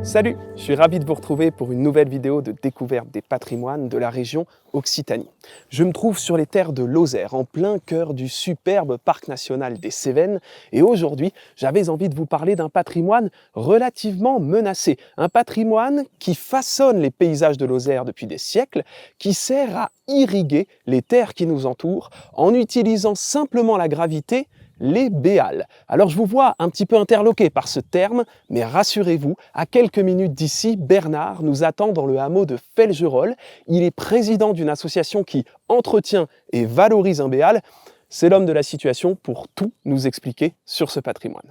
Salut, je suis ravi de vous retrouver pour une nouvelle vidéo de découverte des patrimoines de la région Occitanie. Je me trouve sur les terres de Lozère, en plein cœur du superbe parc national des Cévennes, et aujourd'hui, j'avais envie de vous parler d'un patrimoine relativement menacé, un patrimoine qui façonne les paysages de Lozère depuis des siècles, qui sert à irriguer les terres qui nous entourent en utilisant simplement la gravité, les béals. Alors je vous vois un petit peu interloqué par ce terme, mais rassurez-vous, à quelques minutes d'ici, Bernard nous attend dans le hameau de Felgerolles. Il est président d'une association qui entretient et valorise un béal. C'est l'homme de la situation pour tout nous expliquer sur ce patrimoine.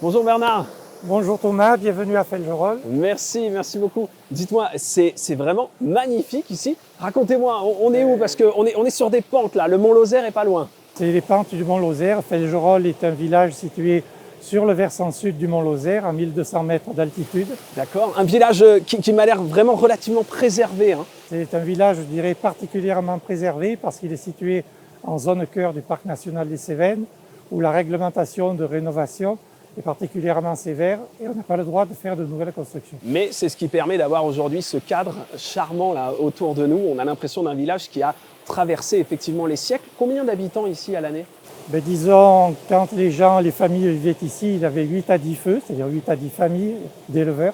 Bonjour Bernard. Bonjour Thomas, bienvenue à Felgerolles. Merci beaucoup. Dites-moi, c'est vraiment magnifique ici. Racontez-moi, on est où? Parce qu'on est sur des pentes là, le mont Lozère est pas loin. C'est les pentes du mont Lozère. Felgerolles est un village situé sur le versant sud du mont Lozère, à 1200 mètres d'altitude. D'accord, un village qui m'a l'air vraiment relativement préservé. Hein. C'est un village, je dirais, particulièrement préservé parce qu'il est situé en zone cœur du parc national des Cévennes, où la réglementation de rénovation est particulièrement sévère et on n'a pas le droit de faire de nouvelles constructions. Mais c'est ce qui permet d'avoir aujourd'hui ce cadre charmant là autour de nous. On a l'impression d'un village qui a traversé effectivement les siècles. Combien d'habitants ici à l'année? Disons, quand les familles vivaient ici, il y avait 8 à 10 feux, c'est-à-dire 8 à 10 familles d'éleveurs.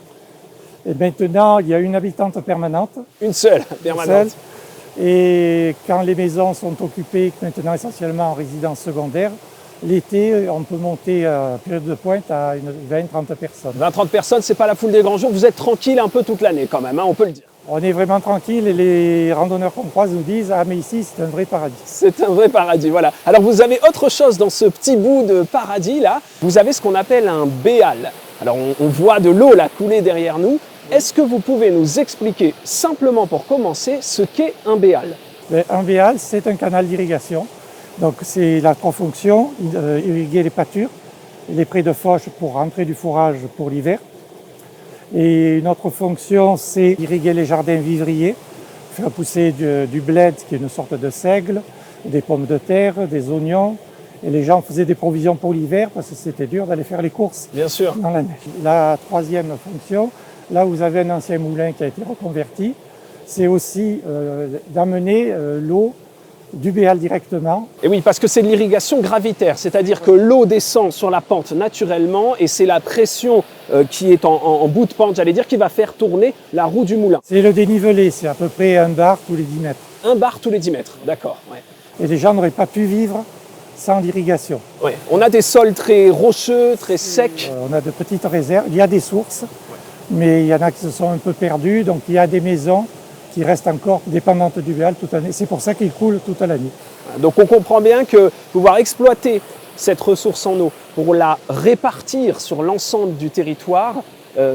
Et maintenant, il y a une habitante permanente. Une seule permanente. Et quand les maisons sont occupées, maintenant essentiellement en résidence secondaire, l'été, on peut monter à période de pointe à une 20-30 personnes. 20-30 personnes, c'est pas la foule des grands jours. Vous êtes tranquille un peu toute l'année quand même, hein, on peut le dire. On est vraiment tranquille et les randonneurs qu'on croise nous disent « Ah mais ici, c'est un vrai paradis ». C'est un vrai paradis, voilà. Alors vous avez autre chose dans ce petit bout de paradis là. Vous avez ce qu'on appelle un béal. Alors on voit de l'eau là couler derrière nous. Est-ce que vous pouvez nous expliquer simplement pour commencer ce qu'est un béal? Un béal, c'est un canal d'irrigation. Donc c'est la trois fonctions, irriguer les pâtures, les prés de fauche pour rentrer du fourrage pour l'hiver. Et une autre fonction, c'est irriguer les jardins vivriers, faire pousser du bled, qui est une sorte de seigle, des pommes de terre, des oignons. Et les gens faisaient des provisions pour l'hiver parce que c'était dur d'aller faire les courses. Bien sûr. Dans la neige. La troisième fonction, là où vous avez un ancien moulin qui a été reconverti, c'est aussi d'amener l'eau du béal directement. Et oui, parce que c'est de l'irrigation gravitaire, c'est-à-dire que l'eau descend sur la pente naturellement et c'est la pression qui est en bout de pente, j'allais dire, qui va faire tourner la roue du moulin. C'est le dénivelé, c'est à peu près 1 bar tous les 10 mètres. 1 bar tous les 10 mètres, d'accord. Ouais. Et les gens n'auraient pas pu vivre sans l'irrigation. Ouais. On a des sols très rocheux, très secs. On a de petites réserves, il y a des sources, mais il y en a qui se sont un peu perdus, donc il y a des maisons qui restent encore dépendantes du béal toute l'année. C'est pour ça qu'il coule toute l'année. Donc on comprend bien que pouvoir exploiter cette ressource en eau pour la répartir sur l'ensemble du territoire,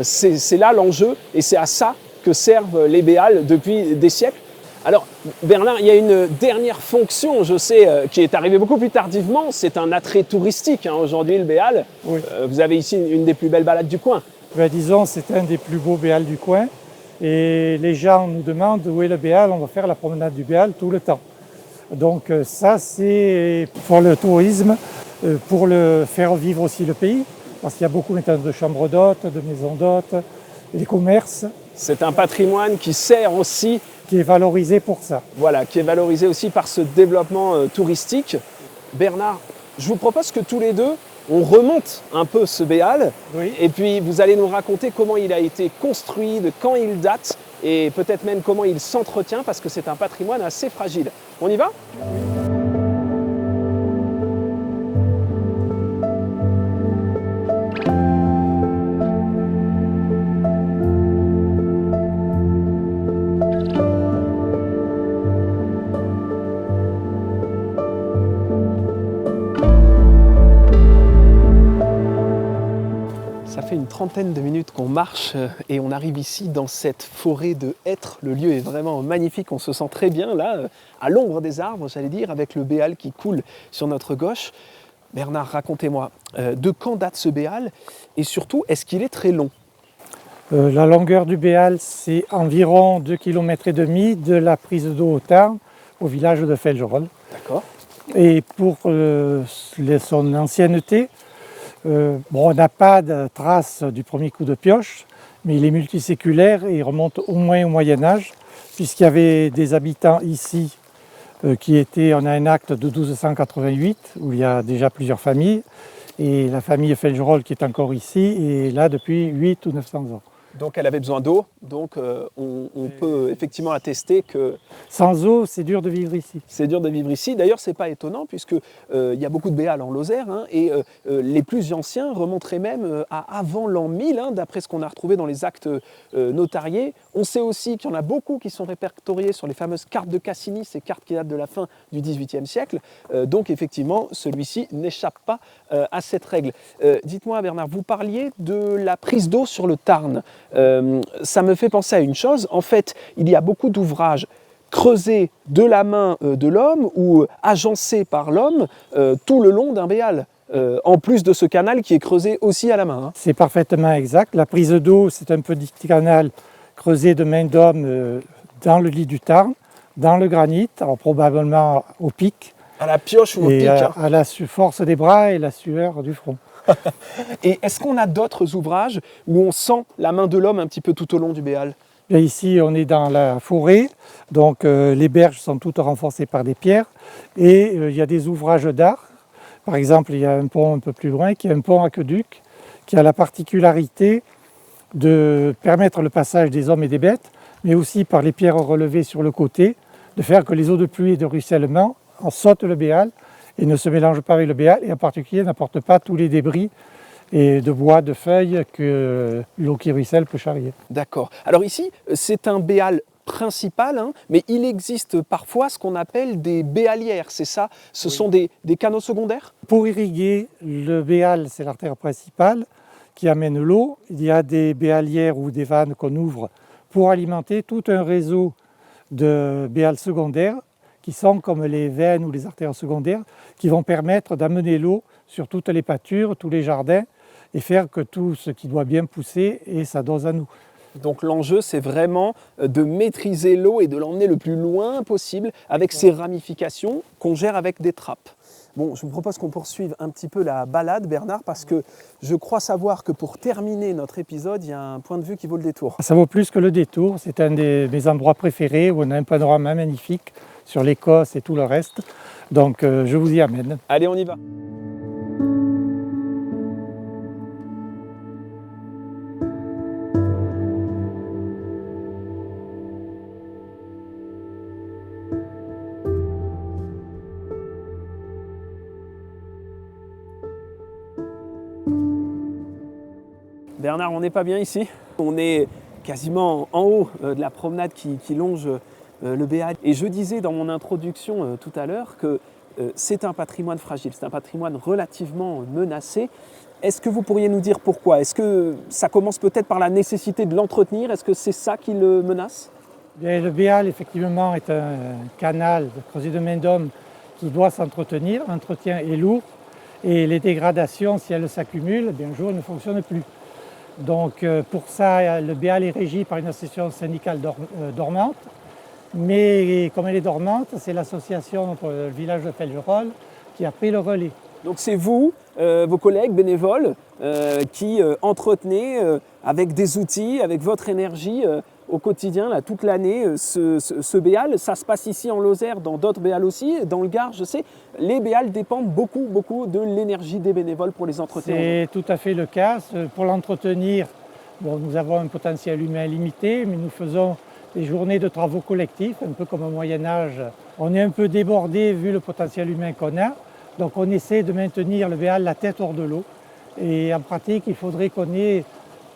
c'est là l'enjeu et c'est à ça que servent les béals depuis des siècles. Alors Bernard, il y a une dernière fonction, je sais, qui est arrivée beaucoup plus tardivement, c'est un attrait touristique hein, aujourd'hui le béal. Oui. Vous avez ici une des plus belles balades du coin. Disons, c'est un des plus beaux béals du coin. Et les gens nous demandent où est le béal, on va faire la promenade du béal tout le temps. Donc ça c'est pour le tourisme, pour faire vivre aussi le pays, parce qu'il y a beaucoup maintenant de chambres d'hôtes, de maisons d'hôtes, les commerces. C'est un patrimoine qui sert aussi... Qui est valorisé pour ça. Voilà, qui est valorisé aussi par ce développement touristique. Bernard, je vous propose que tous les deux, on remonte un peu ce béal, oui. Et puis vous allez nous raconter comment il a été construit, de quand il date, et peut-être même comment il s'entretient, parce que c'est un patrimoine assez fragile. On y va ? trentaine de minutes qu'on marche et on arrive ici dans cette forêt de hêtres. Le lieu est vraiment magnifique, on se sent très bien là, à l'ombre des arbres, j'allais dire, avec le Béal qui coule sur notre gauche. Bernard, racontez-moi, de quand date ce Béal et surtout, est-ce qu'il est très long? La longueur du Béal, c'est environ 2,5 km de la prise d'eau au Tarn au village de Felgerolles. D'accord. Et pour son ancienneté, on n'a pas de trace du premier coup de pioche, mais il est multiséculaire et il remonte au moins au Moyen-Âge, puisqu'il y avait des habitants ici on a un acte de 1288 où il y a déjà plusieurs familles, et la famille Felgerolles qui est encore ici est là depuis 8 ou 900 ans. Donc elle avait besoin d'eau, donc on peut effectivement attester que... Sans eau, c'est dur de vivre ici. C'est dur de vivre ici. D'ailleurs, c'est pas étonnant puisque il y a beaucoup de béals en Lozère et les plus anciens remonteraient même à avant l'an 1000, d'après ce qu'on a retrouvé dans les actes notariés. On sait aussi qu'il y en a beaucoup qui sont répertoriés sur les fameuses cartes de Cassini, ces cartes qui datent de la fin du XVIIIe siècle. Donc effectivement, celui-ci n'échappe pas à cette règle. Dites-moi Bernard, vous parliez de la prise d'eau sur le Tarn. Ça me fait penser à une chose. En fait, il y a beaucoup d'ouvrages creusés de la main de l'homme ou agencés par l'homme tout le long d'un béal, en plus de ce canal qui est creusé aussi à la main. C'est parfaitement exact. La prise d'eau, c'est un petit canal creusé de main d'homme dans le lit du Tarn, dans le granit, alors probablement au pic. À la pioche ou au pic. À la force des bras et la sueur du front. Et est-ce qu'on a d'autres ouvrages où on sent la main de l'homme un petit peu tout au long du béal? Bien, ici, on est dans la forêt, donc les berges sont toutes renforcées par des pierres et il y a des ouvrages d'art. Par exemple, il y a un pont un peu plus loin qui est un pont aqueduc qui a la particularité de permettre le passage des hommes et des bêtes, mais aussi par les pierres relevées sur le côté, de faire que les eaux de pluie et de ruissellement en sautent le béal et ne se mélangent pas avec le béal et en particulier n'apportent pas tous les débris et de bois, de feuilles que l'eau qui ruisselle peut charrier. D'accord. Alors ici, c'est un béal principal, mais il existe parfois ce qu'on appelle des béalières, c'est ça? Ce sont des canaux secondaires? Pour irriguer, le béal, c'est l'artère principale qui amène l'eau. Il y a des béalières ou des vannes qu'on ouvre pour alimenter tout un réseau de béals secondaires qui sont comme les veines ou les artères secondaires qui vont permettre d'amener l'eau sur toutes les pâtures, tous les jardins et faire que tout ce qui doit bien pousser ait sa dose à nous. Donc l'enjeu, c'est vraiment de maîtriser l'eau et de l'emmener le plus loin possible avec ces ramifications qu'on gère avec des trappes. Bon, je vous propose qu'on poursuive un petit peu la balade, Bernard, parce que je crois savoir que pour terminer notre épisode, il y a un point de vue qui vaut le détour. Ça vaut plus que le détour, c'est un de mes endroits préférés où on a un panorama magnifique sur l'Écosse et tout le reste. Donc je vous y amène. Allez, on y va. Bernard, on n'est pas bien ici. On est quasiment en haut de la promenade qui longe le Béal. Et je disais dans mon introduction tout à l'heure que c'est un patrimoine fragile, c'est un patrimoine relativement menacé. Est-ce que vous pourriez nous dire pourquoi? Est-ce que ça commence peut-être par la nécessité de l'entretenir? Est-ce que c'est ça qui le menace? Bien, le Béal, effectivement, est un canal creusé de main d'homme qui doit s'entretenir. L'entretien est lourd et les dégradations, si elles s'accumulent, bien un jour, elles ne fonctionnent plus. Donc pour ça, le Béal est régi par une association syndicale dormante, mais comme elle est dormante, c'est l'association pour le village de Felgerolles qui a pris le relais. Donc c'est vous, vos collègues bénévoles, qui entretenez avec des outils, avec votre énergie au quotidien, là, toute l'année, ce béal. Ça se passe ici en Lozère, dans d'autres béals aussi. Dans le Gard, je sais, les béals dépendent beaucoup de l'énergie des bénévoles pour les entretenir. C'est tout à fait le cas. Pour l'entretenir, nous avons un potentiel humain limité, mais nous faisons des journées de travaux collectifs, un peu comme au Moyen-Âge. On est un peu débordé vu le potentiel humain qu'on a. Donc on essaie de maintenir le béal la tête hors de l'eau. Et en pratique, il faudrait qu'on ait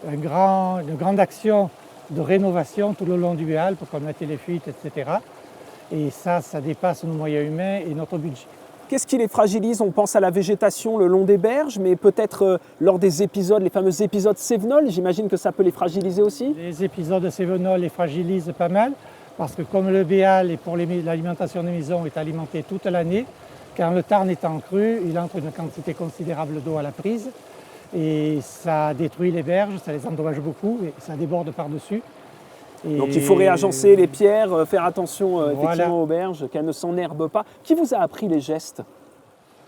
une grande action de rénovation tout le long du béal pour qu'on mette les fuites, etc. Et ça dépasse nos moyens humains et notre budget. Qu'est-ce qui les fragilise? On pense à la végétation le long des berges, mais peut-être lors des épisodes, les fameux épisodes Cévenol, j'imagine que ça peut les fragiliser aussi? Les épisodes de Cévenol les fragilisent pas mal, parce que comme le béal, et pour l'alimentation des maisons, est alimenté toute l'année, quand le Tarn est en crue, il entre une quantité considérable d'eau à la prise, et ça détruit les berges, ça les endommage beaucoup, et ça déborde par-dessus. Donc il faut réagencer les pierres, faire attention Voilà. effectivement aux berges, qu'elles ne s'enherbent pas. Qui vous a appris les gestes?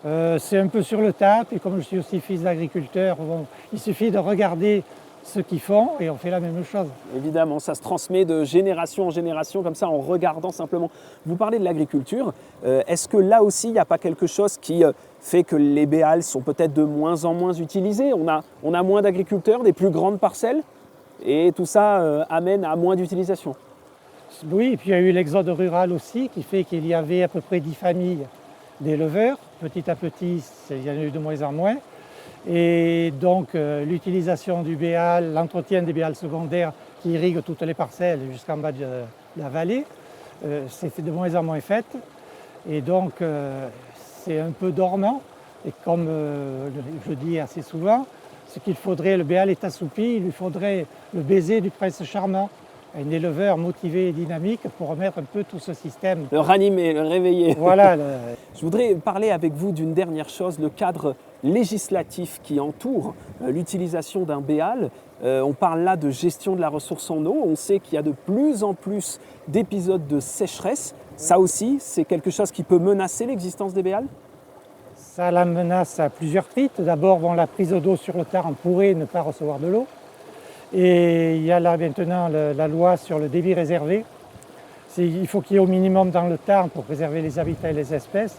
C'est un peu sur le tas, et comme je suis aussi fils d'agriculteur, bon, il suffit de regarder ce qu'ils font et on fait la même chose. Évidemment, ça se transmet de génération en génération, comme ça, en regardant simplement. Vous parlez de l'agriculture. Est-ce que là aussi, il n'y a pas quelque chose qui fait que les béals sont peut-être de moins en moins utilisés? On a moins d'agriculteurs, des plus grandes parcelles, et tout ça amène à moins d'utilisation. Oui, et puis il y a eu l'exode rural aussi, qui fait qu'il y avait à peu près 10 familles d'éleveurs. Petit à petit, il y en a eu de moins en moins. Et donc l'utilisation du béal, l'entretien des béals secondaires qui irriguent toutes les parcelles jusqu'en bas de la vallée, c'est de moins en moins fait. Et donc c'est un peu dormant. Et comme je dis assez souvent, ce qu'il faudrait, le béal est assoupi, il lui faudrait le baiser du prince charmant. Un éleveur motivé et dynamique pour remettre un peu tout ce système. Le ranimer, le réveiller. Voilà. Je voudrais parler avec vous d'une dernière chose, le cadre législatif qui entoure l'utilisation d'un béal. On parle là de gestion de la ressource en eau. On sait qu'il y a de plus en plus d'épisodes de sécheresse. Ça aussi, c'est quelque chose qui peut menacer l'existence des béals? Ça la menace à plusieurs titres. D'abord, la prise d'eau sur le Tarn pourrait ne pas recevoir de l'eau. Et il y a là maintenant la loi sur le débit réservé. Il faut qu'il y ait au minimum dans le Tarn, pour préserver les habitats et les espèces,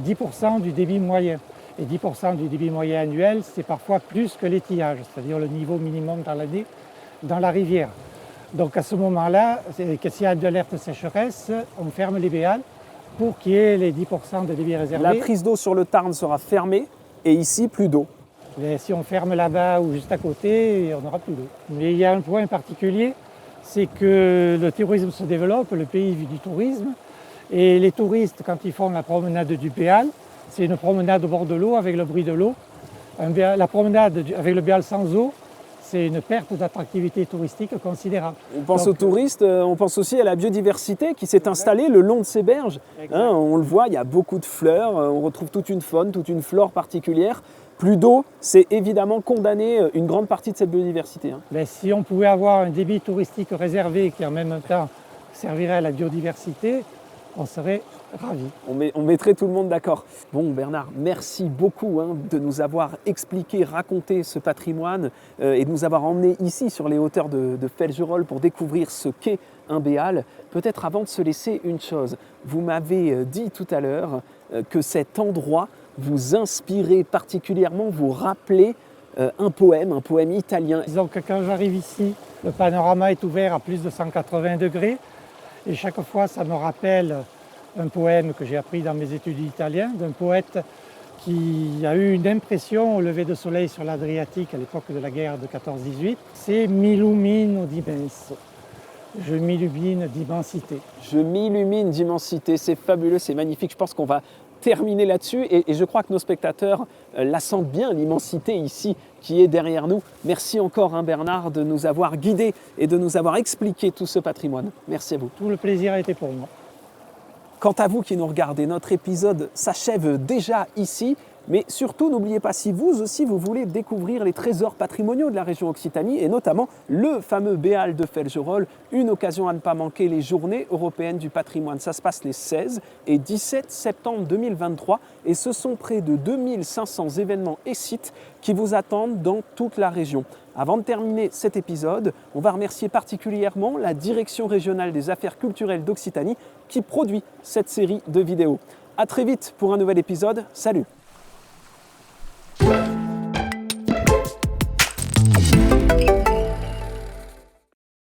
10% du débit moyen. Et 10% du débit moyen annuel, c'est parfois plus que l'étiage, c'est-à-dire le niveau minimum dans l'année dans la rivière. Donc à ce moment-là, s'il y a de l'alerte sécheresse, on ferme les béals pour qu'il y ait les 10% de débit réservé. La prise d'eau sur le Tarn sera fermée et ici, plus d'eau. Mais si on ferme là-bas ou juste à côté, on n'aura plus d'eau. Mais il y a un point particulier, c'est que le tourisme se développe, le pays vit du tourisme, et les touristes, quand ils font la promenade du béal, c'est une promenade au bord de l'eau avec le bruit de l'eau. La promenade avec le béal sans eau, c'est une perte d'attractivité touristique considérable. On pense aux touristes, on pense aussi à la biodiversité qui s'est installée le long de ces berges. On le voit, il y a beaucoup de fleurs, on retrouve toute une faune, toute une flore particulière. Plus d'eau, c'est évidemment condamner une grande partie de cette biodiversité. Mais si on pouvait avoir un débit touristique réservé qui en même temps servirait à la biodiversité, on serait ravis. On mettrait tout le monde d'accord. Bon Bernard, merci beaucoup de nous avoir expliqué, raconté ce patrimoine et de nous avoir emmenés ici sur les hauteurs de Felgerolles pour découvrir ce qu'est un béal. Peut-être avant de se laisser une chose, vous m'avez dit tout à l'heure que cet endroit vous inspirez particulièrement, vous rappelez un poème italien. Disons que quand j'arrive ici, le panorama est ouvert à plus de 180 degrés et chaque fois ça me rappelle un poème que j'ai appris dans mes études italiennes, d'un poète qui a eu une impression au lever de soleil sur l'Adriatique à l'époque de la guerre de 14-18. C'est « m'illumino d'immenso ». Je m'illumine d'immensité. Je m'illumine d'immensité, c'est fabuleux, c'est magnifique. Je pense qu'on va terminer là-dessus et je crois que nos spectateurs la sentent bien, l'immensité ici qui est derrière nous. Merci encore Bernard de nous avoir guidés et de nous avoir expliqué tout ce patrimoine. Merci à vous. Tout le plaisir a été pour moi. Quant à vous qui nous regardez, notre épisode s'achève déjà ici. Mais surtout, n'oubliez pas, si vous aussi vous voulez découvrir les trésors patrimoniaux de la région Occitanie et notamment le fameux béal de Felgerolles, une occasion à ne pas manquer, les Journées européennes du patrimoine. Ça se passe les 16 et 17 septembre 2023 et ce sont près de 2500 événements et sites qui vous attendent dans toute la région. Avant de terminer cet épisode, on va remercier particulièrement la Direction régionale des affaires culturelles d'Occitanie qui produit cette série de vidéos. À très vite pour un nouvel épisode. Salut!